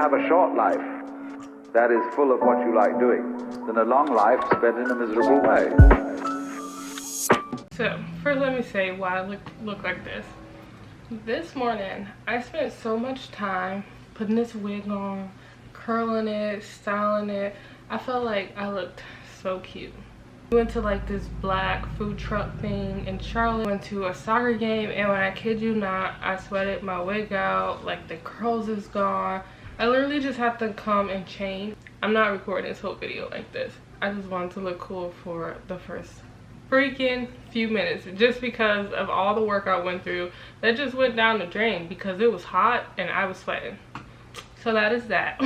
have a short life that is full of what you like doing than a long life spent in a miserable way. So, first let me say why I look like this. This morning, I spent so much time putting this wig on, curling it, styling it. I felt like I looked so cute. We went to like this black food truck thing in Charlotte, went to a soccer game, and when I kid you not, I sweated my wig out, like the curls is gone. I literally just have to come and change. I'm not recording this whole video like this. I just wanted to look cool for the first freaking few minutes, just because of all the work I went through that just went down the drain because it was hot and I was sweating. So that is that.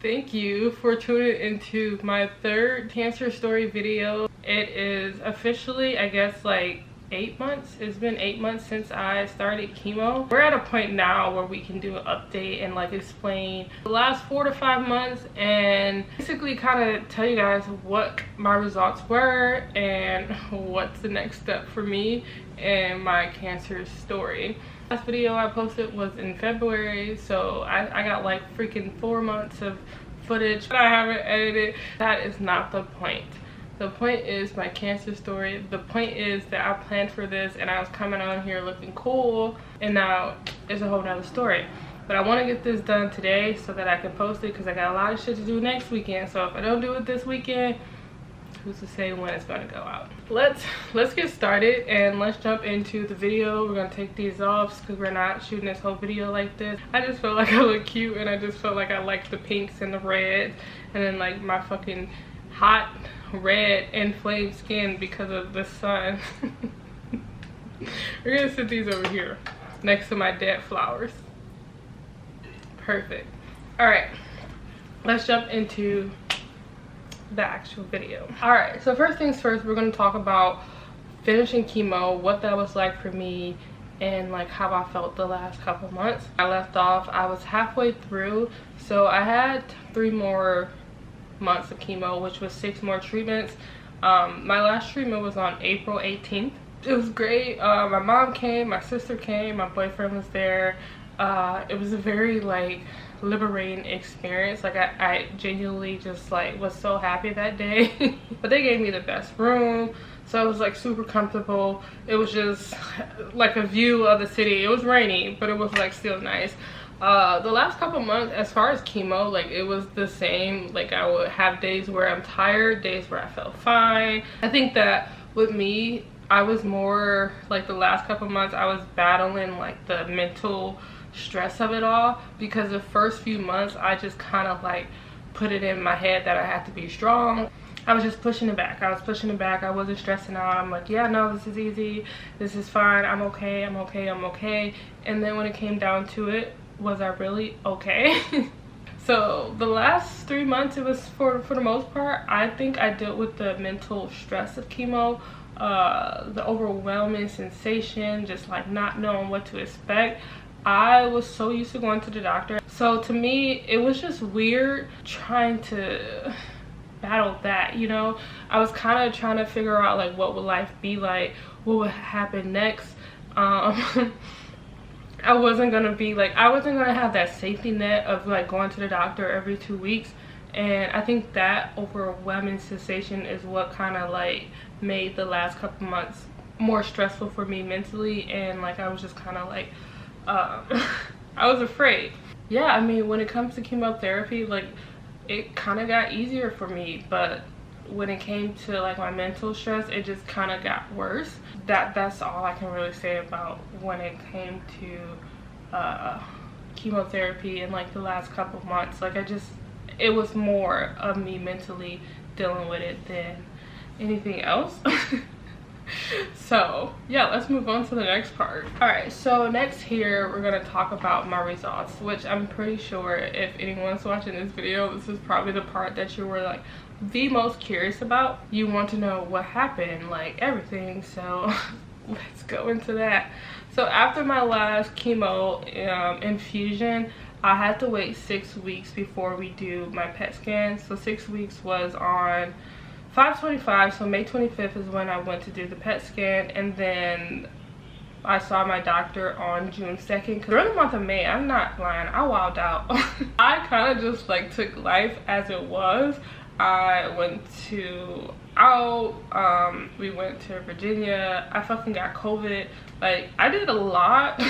Thank you for tuning into my third cancer story video. It is officially, I guess, like 8 months. It's been 8 months since I started chemo. We're at a point now where we can do an update and like explain the last 4 to 5 months and basically kind of tell you guys what my results were and what's the next step for me and my cancer story. Last video I posted was in February, so I got like freaking 4 months of footage that I haven't edited. That is not the point. The point is my cancer story. The point is that I planned for this and I was coming on here looking cool, and now it's a whole nother story. But I want to get this done today so that I can post it because I got a lot of shit to do next weekend. So if I don't do it this weekend, who's to say when it's going to go out? Let's get started and let's jump into the video. We're going to take these off because we're not shooting this whole video like this. I just felt like I look cute, and I just felt like I liked the pinks and the reds, and then like my fucking hot red inflamed skin because of the sun. We're gonna sit these over here next to my dead flowers. Perfect. All right, let's jump into the actual video. All right, so first things first, we're going to talk about finishing chemo, what that was like for me, and like how I felt the last couple months. I left off, I was halfway through, so I had 3 more months of chemo, which was 6 more treatments. My last treatment was on April 18th. It was great. My mom came, my sister came, my boyfriend was there. It was a very like liberating experience. Like I genuinely just like was so happy that day. But they gave me the best room, so it was like super comfortable. It was just like a view of the city. It was rainy, but it was like still nice. The last couple months, as far as chemo, like it was the same. Like I would have days where I'm tired, days where I felt fine. I think that with me, I was more like the last couple months I was battling like the mental stress of it all, because the first few months I just kind of like put it in my head that I had to be strong. I was just pushing it back. I wasn't stressing out. I'm like, yeah, no, this is easy, this is fine, I'm okay, I'm okay, I'm okay. And then when it came down to it, was I really okay? So the last 3 months, it was for the most part, I think I dealt with the mental stress of chemo, the overwhelming sensation, just like not knowing what to expect. I was so used to going to the doctor, so to me it was just weird trying to battle that, you know. I was kind of trying to figure out like what would life be like, what would happen next. I wasn't gonna have that safety net of like going to the doctor every 2 weeks, and I think that overwhelming sensation is what kind of like made the last couple months more stressful for me mentally. And like I was just kind of like I was afraid. Yeah, I mean, when it comes to chemotherapy, like it kind of got easier for me, but when it came to like my mental stress, it just kind of got worse. That's all I can really say about when it came to chemotherapy in like the last couple months. Like it was more of me mentally dealing with it than anything else. So yeah, let's move on to the next part. All right, so next here we're gonna talk about my results, which I'm pretty sure if anyone's watching this video, this is probably the part that you were like the most curious about. You want to know what happened, like everything. So let's go into that. So after my last chemo infusion, I had to wait 6 weeks before we do my PET scan. So 6 weeks was on 5/25, so May 25th is when I went to do the PET scan, and then I saw my doctor on June 2nd. Cause during the month of May, I'm not lying, I wilded out. I kind of just like took life as it was. I went out, we went to Virginia. I fucking got COVID. Like, I did a lot,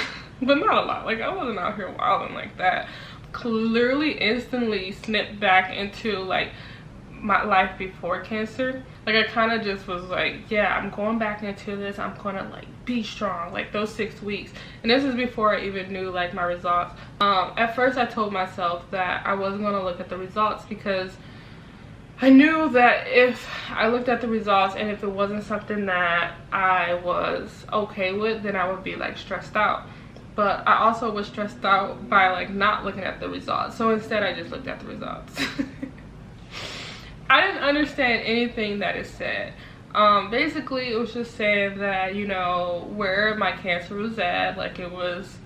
but not a lot. Like, I wasn't out here wilding like that. Clearly instantly snipped back into like my life before cancer. Like, I kind of just was like, yeah, I'm going back into this. I'm gonna like be strong, like those 6 weeks. And this is before I even knew like my results. At first I told myself that I wasn't gonna look at the results because I knew that if I looked at the results and if it wasn't something that I was okay with, then I would be like stressed out. But I also was stressed out by like not looking at the results. So instead I just looked at the results. I didn't understand anything that it said. Basically it was just saying that, you know, where my cancer was at, like it was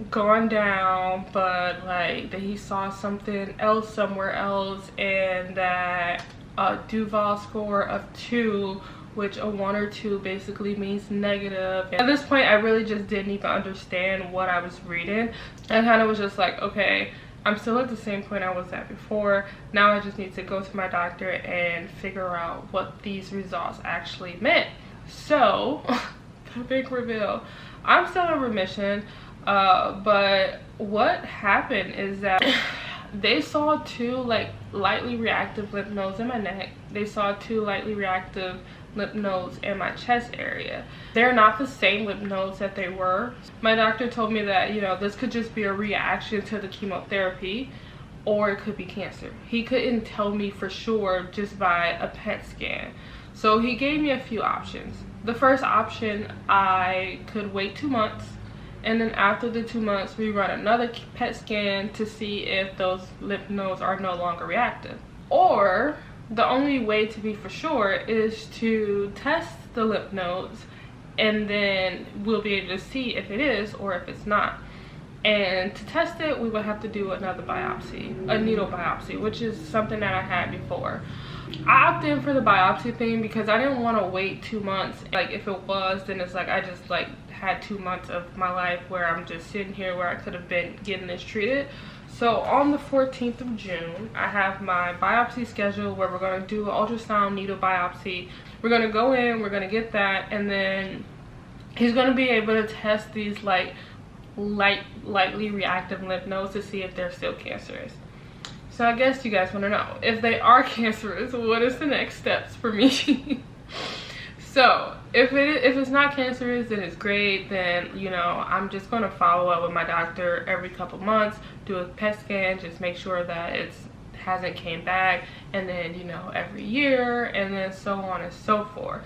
going down, but like that he saw something else somewhere else, and that a Duval score of 2, which a 1 or 2 basically means negative. At this point I really just didn't even understand what I was reading. I kind of was just like, okay, I'm still at the same point I was at before. Now I just need to go to my doctor and figure out what these results actually meant. So the big reveal, I'm still in remission. But what happened is that they saw 2 like lightly reactive lymph nodes in my neck. They saw 2 lightly reactive lymph nodes in my chest area. They're not the same lymph nodes that they were. My doctor told me that, you know, this could just be a reaction to the chemotherapy, or it could be cancer. He couldn't tell me for sure just by a PET scan. So he gave me a few options. The first option, I could wait 2 months, and then after the 2 months we run another PET scan to see if those lymph nodes are no longer reactive. Or the only way to be for sure is to test the lymph nodes, and then we'll be able to see if it is or if it's not. And to test it, we would have to do another biopsy, a needle biopsy, which is something that I had before. I opted in for the biopsy thing because I didn't want to wait 2 months. Like, if it was, then it's like I just like had 2 months of my life where I'm just sitting here where I could have been getting this treated. So on the 14th of June, I have my biopsy scheduled where we're going to do an ultrasound needle biopsy. We're going to go in, we're going to get that, and then he's going to be able to test these like lightly reactive lymph nodes to see if they're still cancerous. So I guess you guys want to know, if they are cancerous, what is the next steps for me? So if it's not cancerous, then it's great. Then, you know, I'm just going to follow up with my doctor every couple months, do a PET scan, just make sure that it hasn't came back, and then, you know, every year, and then so on and so forth.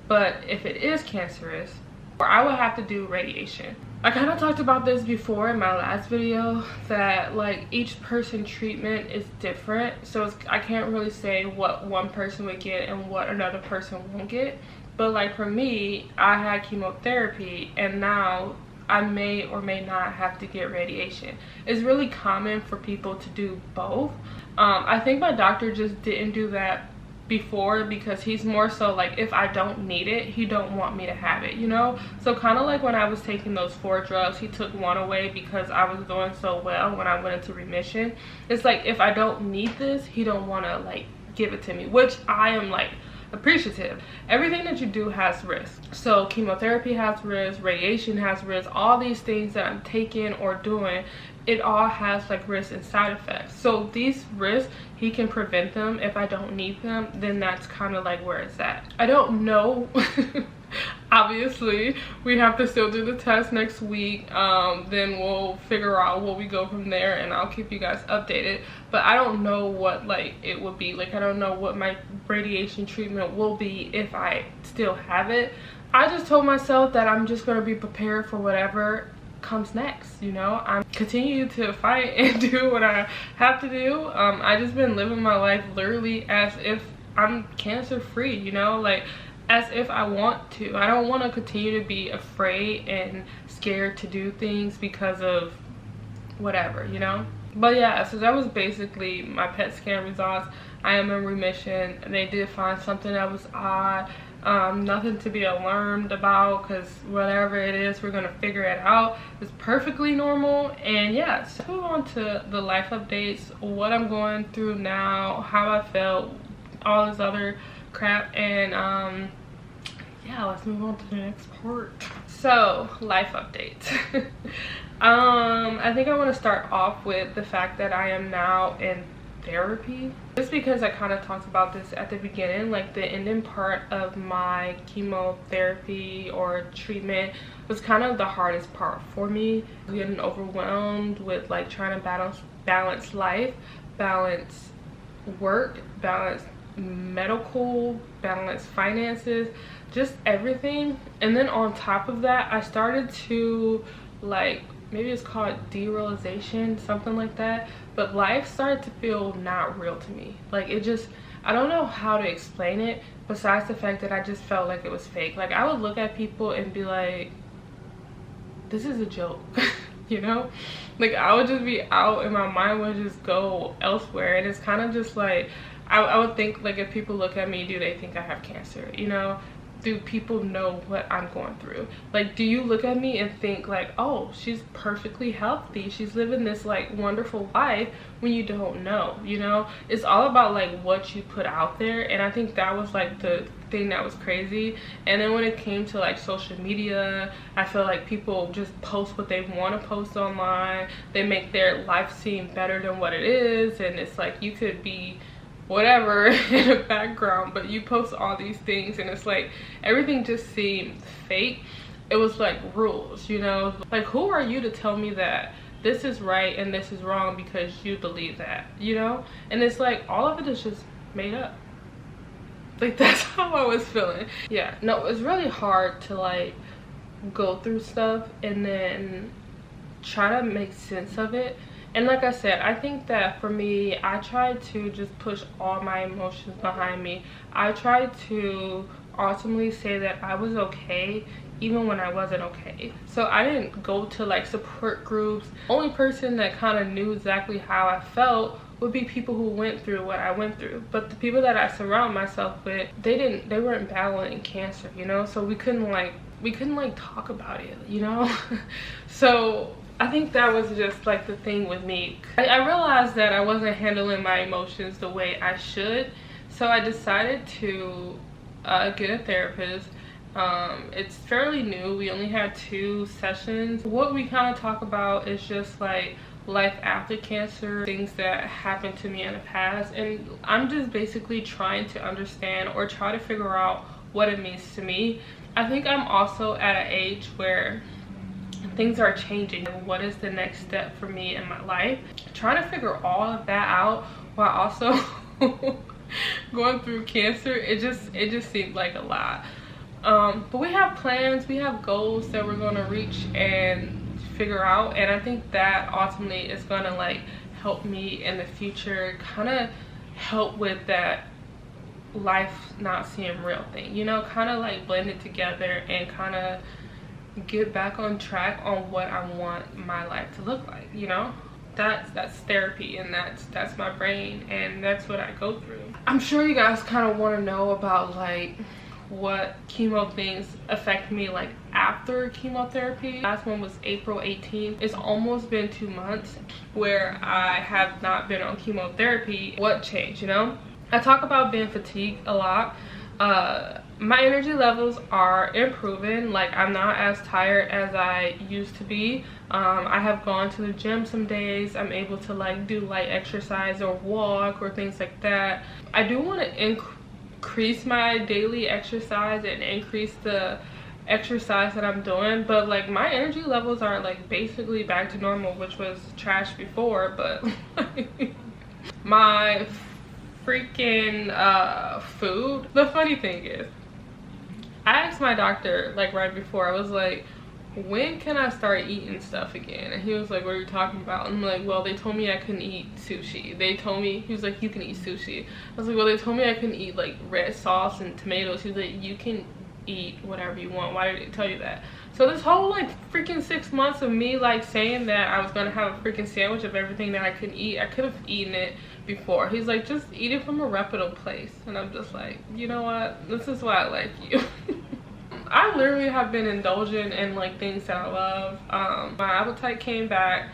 But if it is cancerous, I would have to do radiation. I kind of talked about this before in my last video, that like each person treatment is different, so I can't really say what one person would get and what another person won't get. But like for me, I had chemotherapy, and now I may or may not have to get radiation. It's really common for people to do both. I think my doctor just didn't do that before because he's more so like, if I don't need it, he don't want me to have it, you know? So kind of like when I was taking those 4 drugs, he took 1 away because I was doing so well when I went into remission. It's like, if I don't need this, he don't want to like give it to me, which I am like appreciative. Everything that you do has risk. So chemotherapy has risk, radiation has risk, all these things that I'm taking or doing, it all has like risks and side effects. So these risks, he can prevent them. If I don't need them, then that's kind of like where it's at. I don't know. Obviously we have to still do the test next week. Then we'll figure out where we go from there, and I'll keep you guys updated. But I don't know what like it would be like. I don't know what my radiation treatment will be if I still have it. I just told myself that I'm just going to be prepared for whatever comes next, you know? I'm continue to fight and do what I have to do. I just been living my life literally as if I'm cancer free, you know, like as if I want to. I don't want to continue to be afraid and scared to do things because of whatever, you know? But yeah, so that was basically my PET scan results. I am in remission. They did find something that was odd. Nothing to be alarmed about, because whatever it is, we're gonna figure it out. It's perfectly normal. And yeah, so move on to the life updates, what I'm going through now, how I felt, all this other crap. And yeah, let's move on to the next part. So, life updates. I think I want to start off with the fact that I am now in therapy, just because I kind of talked about this at the beginning. Like, the ending part of my chemotherapy or treatment was kind of the hardest part for me. Getting overwhelmed with like trying to balance life, balance work, balance medical, balance finances, just everything. And then on top of that, I started to, like, maybe it's called derealization, something like that, but life started to feel not real to me. Like, it just, I don't know how to explain it besides the fact that I just felt like it was fake. Like, I would look at people and be like, this is a joke. You know, like, I would just be out and my mind would just go elsewhere. And it's kind of just like, I would think, like, if people look at me, do they think I have cancer? You know, do people know what I'm going through? Like, do you look at me and think like, oh, she's perfectly healthy, she's living this like wonderful life, when you don't know? You know, it's all about like what you put out there. And I think that was like the thing that was crazy. And then when it came to like social media, I feel like people just post what they want to post online. They make their life seem better than what it is. And it's like, you could be whatever in the background, but you post all these things and it's like everything just seemed fake. It was like rules, you know, like, who are you to tell me that this is right and this is wrong because you believe that, you know? And it's like, all of it is just made up. Like, that's how I was feeling. Yeah, no, it's really hard to like go through stuff and then try to make sense of it. And like I said, I think that for me, I tried to just push all my emotions behind me. I tried to ultimately say that I was okay even when I wasn't okay. So I didn't go to like support groups. The only person that kind of knew exactly how I felt would be people who went through what I went through. But the people that I surround myself with, they weren't battling cancer, you know? So we couldn't talk about it, you know? So I think that was just like the thing with me. I realized that I wasn't handling my emotions the way I should. So I decided to get a therapist. It's fairly new. We only had 2 sessions. What we kind of talk about is just like life after cancer, things that happened to me in the past. And I'm just basically trying to understand or try to figure out what it means to me. I think I'm also at an age where things are changing. What is the next step for me in my life? Trying to figure all of that out while also going through cancer, it just seemed like a lot. But we have plans, we have goals that we're gonna reach and figure out, and I think that ultimately is gonna like help me in the future, kind of help with that life not seem real thing, you know, kind of like blend it together and kind of get back on track on what I want my life to look like, you know? That's therapy, and that's my brain, and that's what I go through. I'm sure you guys kind of want to know about like what chemo things affect me like after chemotherapy. Last one was April 18th. It's almost been 2 months where I have not been on chemotherapy. What changed, you know? I talk about being fatigued a lot. My energy levels are improving. Like, I'm not as tired as I used to be. I have gone to the gym some days. I'm able to like do light exercise or walk or things like that. I do want to increase my daily exercise and increase the exercise that I'm doing, but like my energy levels are like basically back to normal, which was trash before. But my freaking food, the funny thing is, I asked my doctor like right before, I was like, when can I start eating stuff again? And he was like, what are you talking about? And I'm like, well, they told me I couldn't eat sushi. They told me, he was like, you can eat sushi. I was like, well, they told me I couldn't eat like red sauce and tomatoes. He was like, you can eat whatever you want. Why did they tell you that? So this whole like freaking 6 months of me like saying that I was gonna have a freaking sandwich of everything that I could eat, I could have eaten it before. He's like, just eat it from a reputable place. And I'm just like, you know what, this is why I like you. I literally have been indulging in like things that I love. My appetite came back.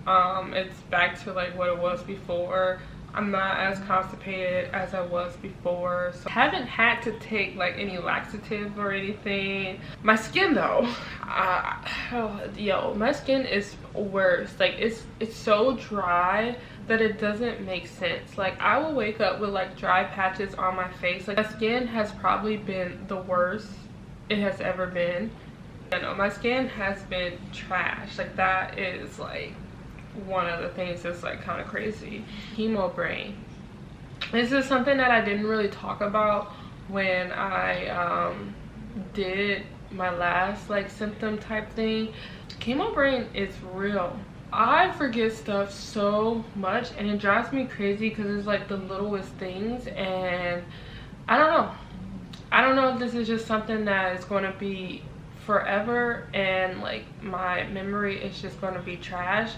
It's back to like what it was before. I'm not as constipated as I was before, so I haven't had to take like any laxative or anything. My skin though, yo, my skin is worse. Like it's so dry that it doesn't make sense. Like I will wake up with like dry patches on my face. Like my skin has probably been the worst it has ever been. I know my skin has been trash. Like that is like one of the things that's like kind of crazy. Chemo brain. This is something that I didn't really talk about when I did my last like symptom type thing. Chemo brain is real. I forget stuff so much and it drives me crazy because it's like the littlest things, and I don't know if this is just something that is going to be forever and like my memory is just going to be trash,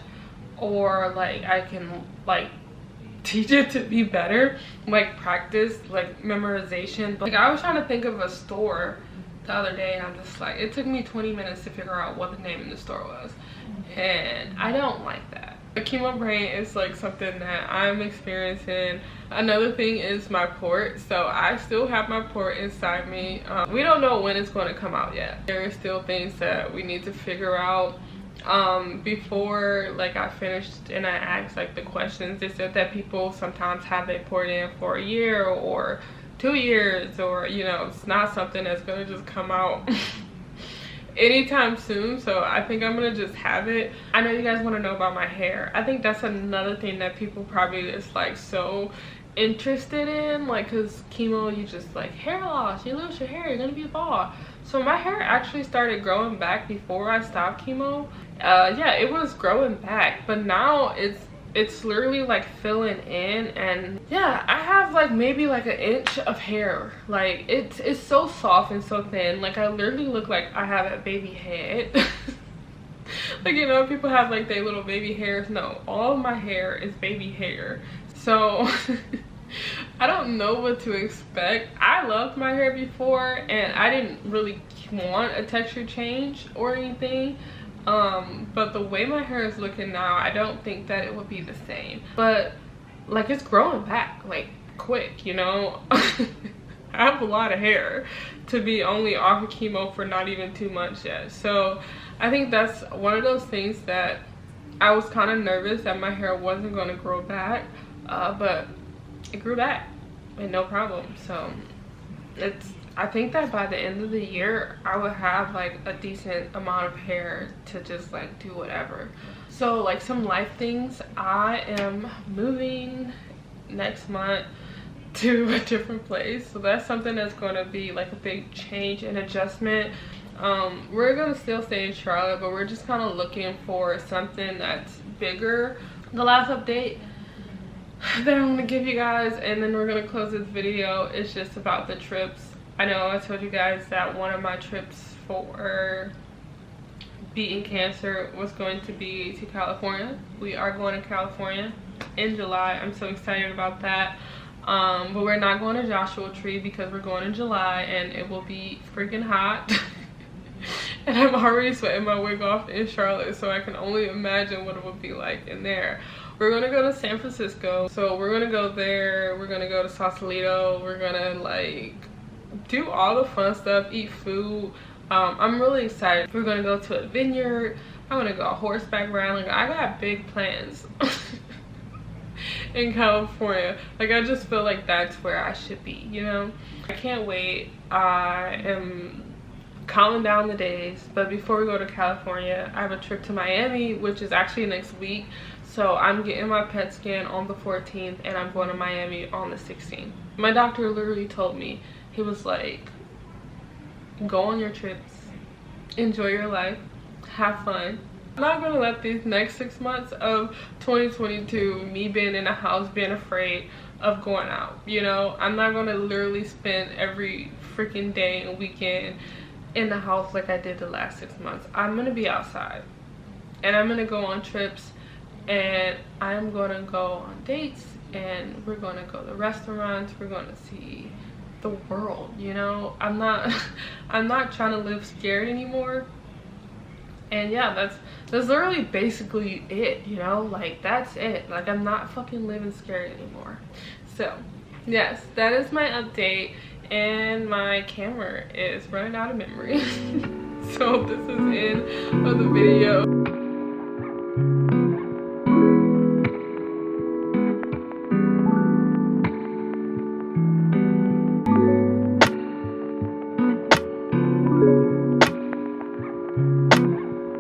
or like I can like teach it to be better, like practice like memorization. But like I was trying to think of a store the other day and I'm just like, it took me 20 minutes to figure out what the name of the store was, and I don't like that. The chemo brain is like something that I'm experiencing. Another thing is my port. So I still have my port inside me. We don't know when it's going to come out yet. There are still things that we need to figure out. Before like I finished and I asked like the questions, they said that people sometimes have their port in for a year or 2 years, or you know, it's not something that's gonna just come out anytime soon. So I think I'm gonna just have it. I know you guys want to know about my hair. I think that's another thing that people probably is like so interested in, like because chemo, you just like hair loss, you lose your hair, you're gonna be bald. So my hair actually started growing back before I stopped chemo. Yeah, it was growing back, but now it's literally like filling in, and yeah, I have like maybe like 1 inch of hair. Like it's so soft and so thin. Like I literally look like I have a baby head. Like, you know, people have like their little baby hairs. No, all of my hair is baby hair. So I don't know what to expect. I loved my hair before and I didn't really want a texture change or anything. But the way my hair is looking now, I don't think that it would be the same. But like it's growing back like quick, you know. I have a lot of hair to be only off of chemo for not even 2 months yet. So I think that's one of those things that I was kind of nervous that my hair wasn't going to grow back, but it grew back and no problem. So I think that by the end of the year I would have like a decent amount of hair to just like do whatever. So like some life things, I am moving next month to a different place, so that's something that's going to be like a big change and adjustment. We're gonna still stay in Charlotte, but we're just kind of looking for something that's bigger. The last update that I'm gonna give you guys, and then we're gonna close this video, is just about the trips. I know I told you guys that one of my trips for beating cancer was going to be to California. We are going to California in July. I'm so excited about that. But we're not going to Joshua Tree because we're going in July and it will be freaking hot. And I'm already sweating my wig off in Charlotte, so I can only imagine what it would be like in there. We're gonna go to San Francisco, so we're gonna go there. We're gonna go to Sausalito. We're gonna like do all the fun stuff, eat food. I'm really excited. We're gonna go to a vineyard. I'm gonna go horseback riding. Like, I got big plans in California. Like, I just feel like that's where I should be, you know. I can't wait. I am counting down the days, but before we go to California, I have a trip to Miami, which is actually next week. So I'm getting my PET scan on the 14th and I'm going to Miami on the 16th. My doctor literally told me, he was like, go on your trips, enjoy your life, have fun. I'm not gonna let these next 6 months of 2022, me being in the house, being afraid of going out, you know. I'm not gonna literally spend every freaking day and weekend in the house like I did the last 6 months. I'm gonna be outside and I'm gonna go on trips, and I'm gonna go on dates, and we're gonna go to restaurants, we're gonna see the world, you know. I'm not I'm not trying to live scared anymore. And yeah, that's literally basically it, you know, like that's it. Like I'm not fucking living scared anymore. So yes, that is my update, and my camera is running out of memory. So this is the end of the video.